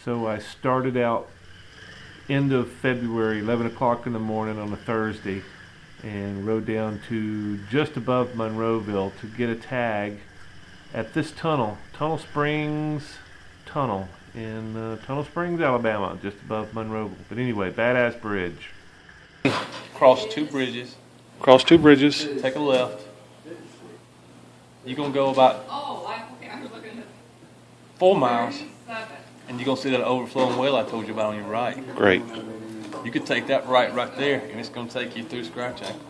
So I started out end of February, 11 o'clock in the morning on a Thursday, and rode down to just above Monroeville to get a tag at this Tunnel Springs Tunnel in Tunnel Springs, Alabama, just above Monroe. But anyway, badass bridge. Cross two bridges, Cross two bridges. take a left. You're going to go about okay, I was looking at 4 miles, 37. and you're going to see that overflowing well I told you about on your right. Great. You could take that right there, and it's going to take you through Scratch Ankle.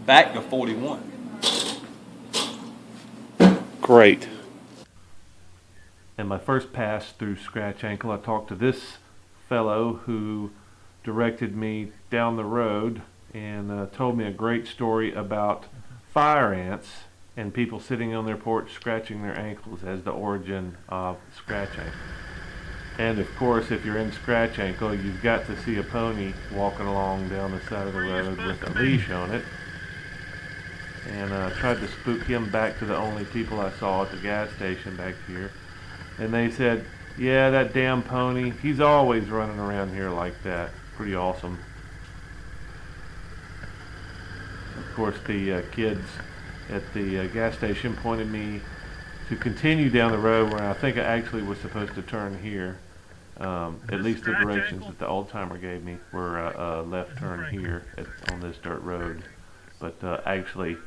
Back to 41. Great. And my first pass through Scratch Ankle, I talked to this fellow who directed me down the road and told me a great story about fire ants and people sitting on their porch scratching their ankles as the origin of Scratch Ankle. And of course, if you're in Scratch Ankle, you've got to see a pony walking along down the side of the road with a leash on it. And I tried to spook him back to the only people I saw at the gas station back here. And they said, yeah, that damn pony, he's always running around here like that. Pretty awesome. Of course, the kids at the gas station pointed me to continue down the road where I think I actually was supposed to turn here. At least the directions that the old timer gave me were a left turn here on this dirt road. But actually,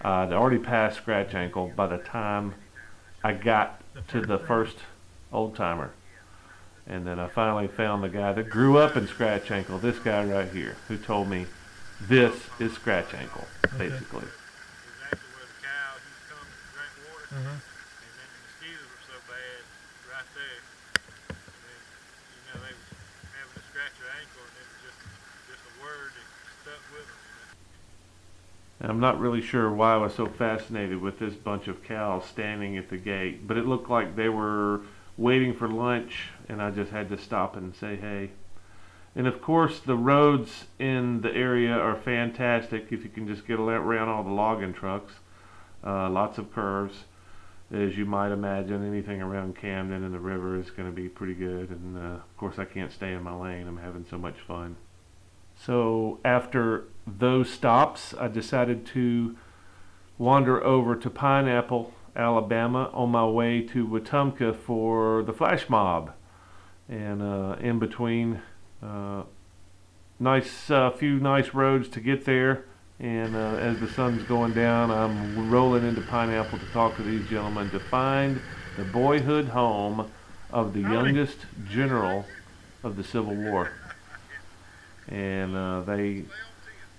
I'd already passed Scratch Ankle by the time I got to the first old timer. And then I finally found the guy that grew up in Scratch Ankle, this guy right here, who told me this is Scratch Ankle, basically. Exactly where the cows used to come and drink water, and then the mosquitoes were so bad right there. And then, they was having to scratch your ankle, and it was just a word that stuck with them. And I'm not really sure why I was so fascinated with this bunch of cows standing at the gate, but it looked like they were waiting for lunch, and I just had to stop and say hey. And of course, the roads in the area are fantastic if you can just get around all the logging trucks. Lots of curves, as you might imagine. Anything around Camden and the river is going to be pretty good. And of course, I can't stay in my lane. I'm having so much fun. So after those stops, I decided to wander over to Pineapple, Alabama, on my way to Wetumpka for the flash mob. And in between, few nice roads to get there. And as the sun's going down, I'm rolling into Pineapple to talk to these gentlemen to find the boyhood home of the youngest general of the Civil War. And they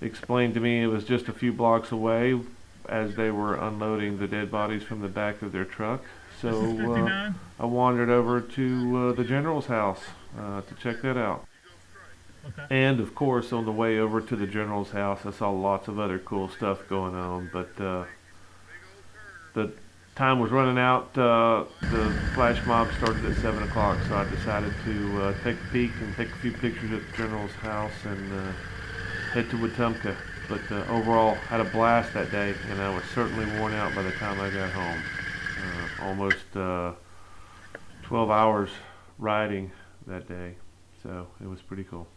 explained to me it was just a few blocks away as they were unloading the dead bodies from the back of their truck. So I wandered over to the general's house to check that out. Okay. And of course, on the way over to the general's house, I saw lots of other cool stuff going on. But the time was running out. The flash mob started at 7 o'clock, so I decided to take a peek and take a few pictures at the general's house and head to Wetumpka. But overall, had a blast that day, and I was certainly worn out by the time I got home. Almost 12 hours riding that day, so it was pretty cool.